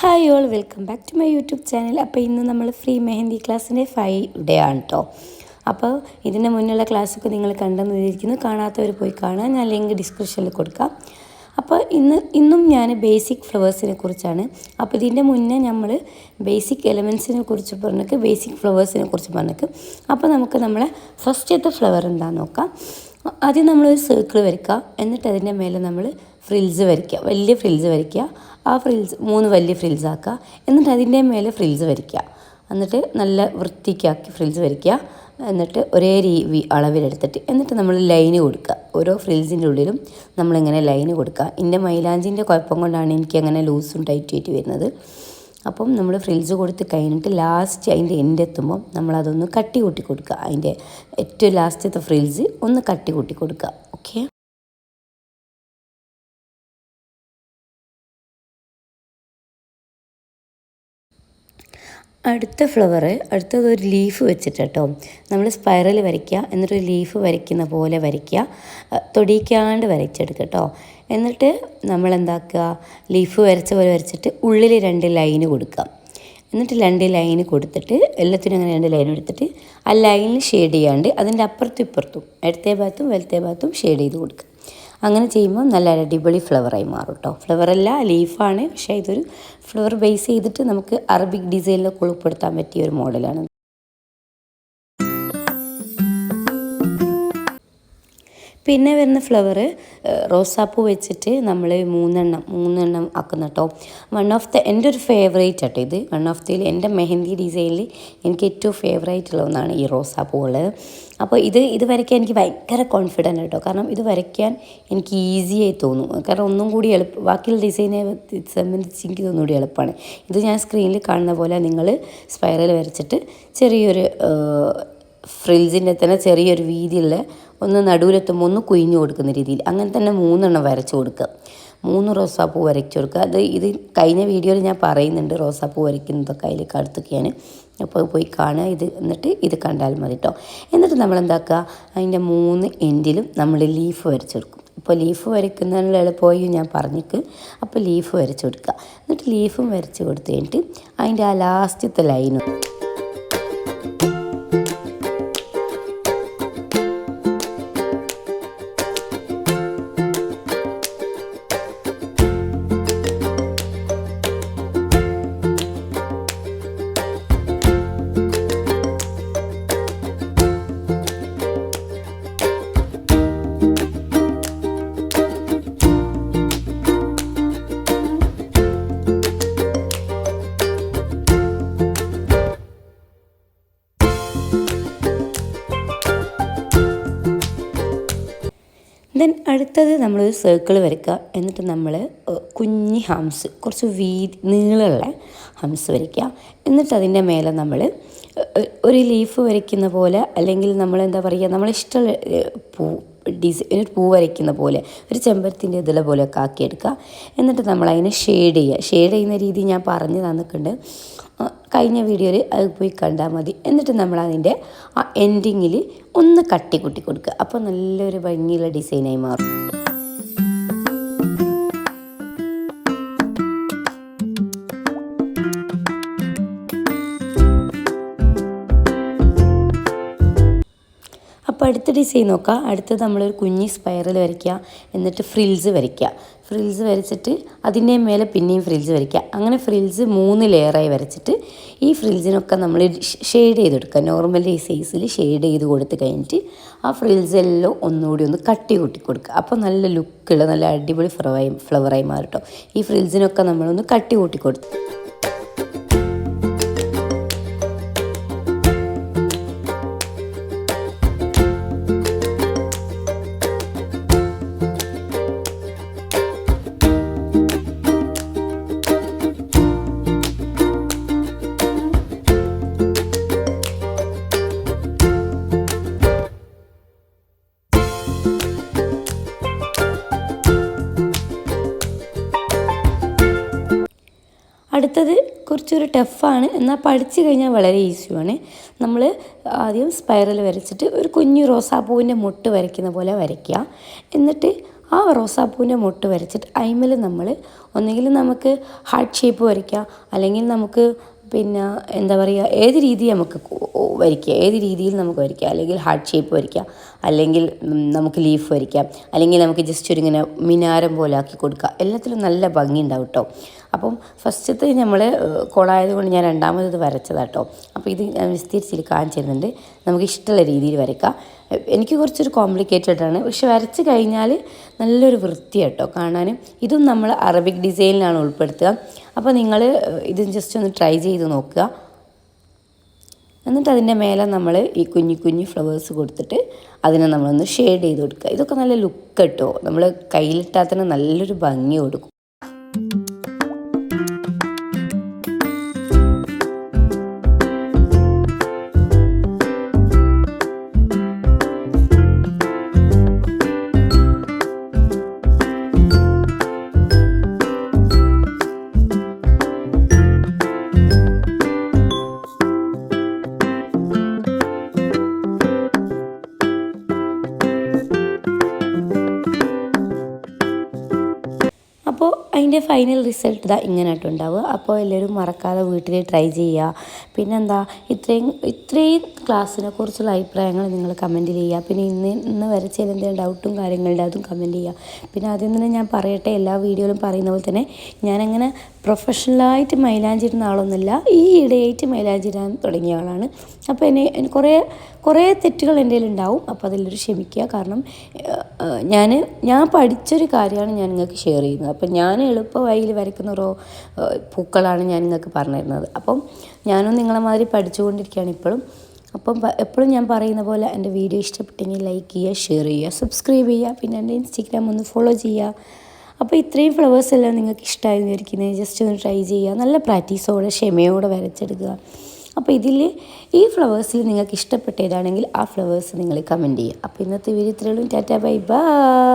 Hi all welcome back to my YouTube channel. അപ്പോൾ ഇന്ന് നമ്മൾ ഫ്രീ മെഹന്തി ക്ലാസ്സിൻ്റെ 5 ഡേ ആണ് കേട്ടോ. അപ്പോൾ ഇതിൻ്റെ മുന്നുള്ള ക്ലാസ്സൊക്കെ നിങ്ങൾ കണ്ടെന്ന് വിചാരിക്കുന്നു. കാണാത്തവർ പോയി കാണാൻ ഞാൻ ലിങ്ക് ഡിസ്ക്രിപ്ഷനിൽ കൊടുക്കാം. അപ്പോൾ ഇന്നും ഞാൻ ബേസിക് ഫ്ലവേഴ്സിനെ കുറിച്ചാണ്. അപ്പോൾ ഇതിൻ്റെ മുന്നേ നമ്മൾ ബേസിക് എലമെൻസിനെ കുറിച്ച് പറഞ്ഞിട്ട് ബേസിക് ഫ്ലവേഴ്സിനെ കുറിച്ച് പറഞ്ഞിട്ട് അപ്പോൾ നമുക്ക് നമ്മളെ ഫസ്റ്റത്തെ ഫ്ലവർ എന്താണെന്ന് നോക്കാം. ആദ്യം നമ്മളൊരു സർക്കിൾ വരയ്ക്കുക, എന്നിട്ട് അതിൻ്റെ മേലെ നമ്മൾ ഫ്രിൽസ് വരയ്ക്കുക, വലിയ ഫ്രിൽസ് വരയ്ക്കുക. ആ ഫ്രിൽസ് 3 വലിയ ഫ്രിൽസ് ആക്കുക, എന്നിട്ട് അതിൻ്റെ മേലെ ഫ്രിൽസ് വരയ്ക്കുക. എന്നിട്ട് നല്ല വൃത്തിക്കാക്കി ഫ്രിൽസ് വരയ്ക്കുക. എന്നിട്ട് ഒരേ അളവിലെടുത്തിട്ട് എന്നിട്ട് നമ്മൾ ലൈന് കൊടുക്കുക. ഓരോ ഫ്രിൽസിൻ്റെ ഉള്ളിലും നമ്മളിങ്ങനെ ലൈന് കൊടുക്കുക. എൻ്റെ മൈലാഞ്ചിൻ്റെ കുഴപ്പം കൊണ്ടാണ് എനിക്ക് അങ്ങനെ ലൂസും ടൈറ്റ് വരുന്നത്. അപ്പം നമ്മൾ ഫ്രിൽസ് കൊടുത്ത് കഴിഞ്ഞിട്ട് ലാസ്റ്റ് അതിൻ്റെ എൻഡ് എത്തുമ്പം നമ്മളതൊന്ന് കട്ടി കൂട്ടി കൊടുക്കുക. അതിൻ്റെ ഏറ്റവും ലാസ്റ്റത്തെ ഫ്രിൽസ് ഒന്ന് കട്ടി കൂട്ടി കൊടുക്കുക. ഓക്കെ, അടുത്തത് ഒരു ലീഫ് വെച്ചിട്ട് കേട്ടോ. നമ്മൾ സ്പൈറൽ വരയ്ക്കുക, എന്നിട്ടൊരു ലീഫ് വരയ്ക്കുന്ന പോലെ വരയ്ക്കുക, തൊടിയിക്കാണ്ട് വരച്ചെടുക്കുക കേട്ടോ. എന്നിട്ട് നമ്മൾ എന്താക്കുക, ലീഫ് വരച്ച പോലെ വരച്ചിട്ട് ഉള്ളിൽ 2 ലൈന് കൊടുക്കുക. എന്നിട്ട് 2 ലൈന് കൊടുത്തിട്ട് എല്ലാത്തിനും അങ്ങനെ 2 ലൈൻ എടുത്തിട്ട് ആ ലൈനിൽ ഷെയ്ഡ് ചെയ്യാണ്ട് അതിൻ്റെ അപ്പുറത്തും ഇപ്പുറത്തും ഇടത്തെ ഭാഗത്തും വലത്തെ ഭാഗത്തും ഷെയ്ഡ് ചെയ്ത് കൊടുക്കുക. അങ്ങനെ ചെയ്യുമ്പോൾ നല്ല അടിപൊളി ഫ്ലവറായി മാറും കേട്ടോ. ഫ്ലവറല്ല, ലീഫാണ്, പക്ഷേ ഇതൊരു ഫ്ലവർ ബേസ് ചെയ്തിട്ട് നമുക്ക് അറബിക് ഡിസൈനിലൊക്കെ ഉൾപ്പെടുത്താൻ പറ്റിയ ഒരു മോഡലാണ്. പിന്നെ വരുന്ന ഫ്ലവർ റോസാപ്പൂ വെച്ചിട്ട് നമ്മൾ മൂന്നെണ്ണം ആക്കുന്ന കേട്ടോ. എൻ്റെ ഒരു ഫേവറേറ്റ് കേട്ടോ ഇത്. എൻ്റെ മെഹന്തി ഡിസൈനിൽ എനിക്ക് ഏറ്റവും ഫേവറേറ്റ് ഉള്ള ഒന്നാണ് ഈ റോസാപ്പൂകൾ. അപ്പോൾ ഇത് വരയ്ക്കാൻ എനിക്ക് ഭയങ്കര കോൺഫിഡൻ്റ് കേട്ടോ. കാരണം ഇത് വരയ്ക്കാൻ എനിക്ക് ഈസിയായി തോന്നും. കാരണം ഒന്നും കൂടി ബാക്കിയുള്ള ഡിസൈനെ സംബന്ധിച്ച് എനിക്ക് ഒന്നുകൂടി എളുപ്പമാണ്. ഇത് ഞാൻ സ്ക്രീനിൽ കാണുന്ന പോലെ നിങ്ങൾ സ്പൈറൽ വരച്ചിട്ട് ചെറിയൊരു ഫ്രിൽസിൻ്റെ തന്നെ ചെറിയൊരു വീതിയുള്ള ഒന്ന് നടുവിലെത്തുമ്പോൾ ഒന്ന് കുഴിഞ്ഞു കൊടുക്കുന്ന രീതിയിൽ അങ്ങനെ തന്നെ 3 വരച്ച് കൊടുക്കുക. 3 റോസാപ്പൂ വരച്ച് കൊടുക്കുക. ഇത് കഴിഞ്ഞ വീഡിയോയിൽ ഞാൻ പറയുന്നുണ്ട് റോസാപ്പൂ വരയ്ക്കുന്നതൊക്കെ അതിലേക്ക് അടുത്തൊക്കെയാണ്. അപ്പോൾ പോയി കാണുക. എന്നിട്ട് ഇത് കണ്ടാൽ മതി കേട്ടോ. എന്നിട്ട് നമ്മൾ എന്താക്കുക, അതിൻ്റെ 3 എൻഡിലും നമ്മൾ ലീഫ് വരച്ച് കൊടുക്കും. ഇപ്പോൾ ലീഫ് വരയ്ക്കുന്നതിനുള്ള എളുപ്പമായി ഞാൻ പറഞ്ഞിട്ട് അപ്പോൾ ലീഫ് വരച്ച് കൊടുക്കുക. എന്നിട്ട് ലീഫും വരച്ച് കൊടുത്ത് കഴിഞ്ഞിട്ട് അതിൻ്റെ ആ ലാസ്റ്റത്തെ ലൈനും അടുത്തത് നമ്മളൊരു സർക്കിൾ വരയ്ക്കുക. എന്നിട്ട് നമ്മൾ കുഞ്ഞി ഹംസ്, കുറച്ച് നീളമുള്ള ഹംസ് വരയ്ക്കുക. എന്നിട്ട് അതിൻ്റെ മേലെ നമ്മൾ ഒരു ലീഫ് വരയ്ക്കുന്ന പോലെ, അല്ലെങ്കിൽ നമ്മളെന്താ പറയുക, നമ്മളിഷ്ടമുള്ള ഒരു പൂ വരയ്ക്കുന്ന പോലെ, ഒരു ചെമ്പരത്തിൻ്റെ ഇതിലെ പോലെയൊക്കെ ആക്കിയെടുക്കുക. എന്നിട്ട് നമ്മളതിനെ ഷെയ്ഡ് ചെയ്യുന്ന രീതി ഞാൻ പറഞ്ഞു തന്നിട്ടുണ്ട് കഴിഞ്ഞ വീഡിയോയിൽ. അത് പോയി കണ്ടാൽ മതി. എന്നിട്ട് നമ്മളതിൻ്റെ ആ എൻഡിങ്ങിൽ ഒന്ന് കട്ടി കൂട്ടി കൊടുക്കുക. അപ്പോൾ നല്ലൊരു ഭംഗിയുള്ള ഡിസൈനായി മാറും. അപ്പോൾ അടുത്ത ഡിസൈൻ നോക്കാം. അടുത്തത് നമ്മളൊരു കുഞ്ഞി സ്പൈറൽ വരയ്ക്കുക, എന്നിട്ട് ഫ്രിൽസ് വരയ്ക്കുക. ഫ്രിൽസ് വരച്ചിട്ട് അതിൻ്റെ മേലെ പിന്നെയും ഫ്രിൽസ് വരയ്ക്കുക. അങ്ങനെ ഫ്രിൽസ് 3 ലെയറായി വരച്ചിട്ട് ഈ ഫ്രിൽസിനൊക്കെ നമ്മൾ ഷെയ്ഡ് ചെയ്ത് കൊടുക്കുക. നോർമൽ ഈ സൈസിൽ ഷെയ്ഡ് ചെയ്ത് കൊടുത്ത് കഴിഞ്ഞിട്ട് ആ ഫ്രിൽസ് എല്ലാം ഒന്നുകൂടി ഒന്ന് കട്ടി കൂട്ടി കൊടുക്കുക. അപ്പോൾ നല്ല ലുക്കുള്ള നല്ല അടിപൊളി ഫ്ലവറായി മാറും കേട്ടോ. ഈ ഫ്രിൽസിനൊക്കെ നമ്മളൊന്ന് കട്ടി കൂട്ടി കൊടുത്തു. അടുത്തത് കുറച്ചൊരു ടഫാണ്, എന്നാൽ പഠിച്ചു കഴിഞ്ഞാൽ വളരെ ഈസിയാണ്. നമ്മൾ ആദ്യം സ്പൈറൽ വരച്ചിട്ട് ഒരു കുഞ്ഞു റോസാപ്പൂവിൻ്റെ മുട്ട് വരയ്ക്കുന്ന പോലെ വരയ്ക്കുക. എന്നിട്ട് ആ റോസാപ്പൂവിൻ്റെ മൊട്ട് വരച്ചിട്ട് അതിന്മേൽ നമ്മൾ ഒന്നുകിൽ നമുക്ക് ഹാർട്ട് ഷേപ്പ് വരയ്ക്കാം, അല്ലെങ്കിൽ നമുക്ക് പിന്നെ എന്താ പറയുക, ഏത് രീതി നമുക്ക് വരയ്ക്കുക, ഏത് രീതിയിൽ നമുക്ക് വരയ്ക്കാം. അല്ലെങ്കിൽ ഹാർട്ട് ഷേപ്പ് വരയ്ക്കാം, അല്ലെങ്കിൽ നമുക്ക് ലീഫ് വരയ്ക്കാം, അല്ലെങ്കിൽ നമുക്ക് ജസ്റ്റ് ഒരു ഇങ്ങനെ മിനാരം പോലെ ആക്കി കൊടുക്കുക. എല്ലാത്തിലും നല്ല ഭംഗി ഉണ്ടാവും കേട്ടോ. അപ്പം ഫസ്റ്റത്തെ നമ്മൾ കുളമായത് കൊണ്ട് ഞാൻ രണ്ടാമത് വരച്ചതാട്ടോ. അപ്പോൾ ഇത് ഞാൻ വിസ്തരിച്ചിട്ട് കാണിച്ചു തരുന്നുണ്ട്. നമുക്ക് ഇഷ്ടമുള്ള രീതിയിൽ വരയ്ക്കാം. എനിക്ക് കുറച്ചൊരു കോംപ്ലിക്കേറ്റഡ് ആണ്, പക്ഷെ വരച്ച് കഴിഞ്ഞാൽ നല്ലൊരു വൃത്തിയാട്ടോ കാണാനും. ഇതും നമ്മൾ അറബിക് ഡിസൈനിലാണ് ഉൾപ്പെടുത്തുക. അപ്പോൾ നിങ്ങൾ ഇത് ജസ്റ്റ് ഒന്ന് ട്രൈ ചെയ്ത് നോക്കുക. എന്നിട്ട് അതിൻ്റെ മേലെ നമ്മൾ ഈ കുഞ്ഞു കുഞ്ഞു ഫ്ലവേഴ്സ് കൊടുത്തിട്ട് അതിനെ നമ്മളൊന്ന് ഷെയ്ഡ് ചെയ്ത് കൊടുക്കുക. ഇതൊക്കെ നല്ല ലുക്ക് കേട്ടോ, നമ്മൾ കയ്യിലിട്ടാൽ തന്നെ നല്ലൊരു ഭംഗി കൊടുക്കും. അപ്പോൾ അതിൻ്റെ ഫൈനൽ റിസൾട്ട് ഇതാ ഇങ്ങനെയായിട്ടുണ്ടാവുക. അപ്പോൾ എല്ലാവരും മറക്കാതെ വീട്ടിൽ ട്രൈ ചെയ്യുക. പിന്നെന്താ, ഇത്രയും ക്ലാസ്സിനെ കുറിച്ചുള്ള അഭിപ്രായങ്ങൾ നിങ്ങൾ കമൻറ്റ് ചെയ്യുക. പിന്നെ ഇന്ന് വരച്ചതിൽ എന്തെങ്കിലും ഡൗട്ടും കാര്യങ്ങളുടെ അതും കമൻറ്റ് ചെയ്യുക. പിന്നെ ആദ്യം തന്നെ ഞാൻ പറയട്ടെ, എല്ലാ വീഡിയോയിലും പറയുന്ന പോലെ തന്നെ ഞാനങ്ങനെ പ്രൊഫഷണലായിട്ട് മൈലാഞ്ചി ഇടുന്ന ആളൊന്നുമില്ല. ഈ ഇടയായിട്ട് മൈലാഞ്ചി ഇടാൻ തുടങ്ങിയ ആളാണ്. അപ്പോൾ എന്നെ കുറേ തെറ്റുകൾ എൻ്റെ ഉണ്ടാവും. അപ്പോൾ അതിലൊരു ക്ഷമിക്കുക. കാരണം ഞാൻ പഠിച്ചൊരു കാര്യമാണ് ഞാൻ നിങ്ങൾക്ക് ഷെയർ ചെയ്യുന്നത്. അപ്പം ഞാൻ എളുപ്പ വഴിയിൽ വരയ്ക്കുന്ന ഓരോ പൂക്കളാണ് ഞാൻ നിങ്ങൾക്ക് പറഞ്ഞു തരുന്നത്. അപ്പം ഞാനും നിങ്ങളെ മാതിരി പഠിച്ചുകൊണ്ടിരിക്കുകയാണ് ഇപ്പോഴും. അപ്പം എപ്പോഴും ഞാൻ പറയുന്ന പോലെ എൻ്റെ വീഡിയോ ഇഷ്ടപ്പെട്ടെങ്കിൽ ലൈക്ക് ചെയ്യുക, ഷെയർ ചെയ്യുക, സബ്സ്ക്രൈബ് ചെയ്യുക. പിന്നെ എൻ്റെ ഇൻസ്റ്റഗ്രാം ഒന്ന് ഫോളോ ചെയ്യുക. അപ്പോൾ ഇത്രയും ഫ്ലവേഴ്സ് എല്ലാം നിങ്ങൾക്ക് ഇഷ്ടമായി വിചാരിക്കുന്നത് ജസ്റ്റ് ഒന്ന് ട്രൈ ചെയ്യുക. നല്ല പ്രാക്ടീസോടെ ക്ഷമയോടെ വരച്ചെടുക്കുക. അപ്പോൾ ഈ ഫ്ലവേഴ്സിൽ നിങ്ങൾക്ക് ഇഷ്ടപ്പെട്ട ഏതാണെങ്കിൽ ആ ഫ്ലവേഴ്സ് നിങ്ങൾ കമൻറ്റ് ചെയ്യുക. അപ്പോൾ ഇന്നത്തെ വീഡിയോ ഇത്രയുള്ളൂ. Tata bye by.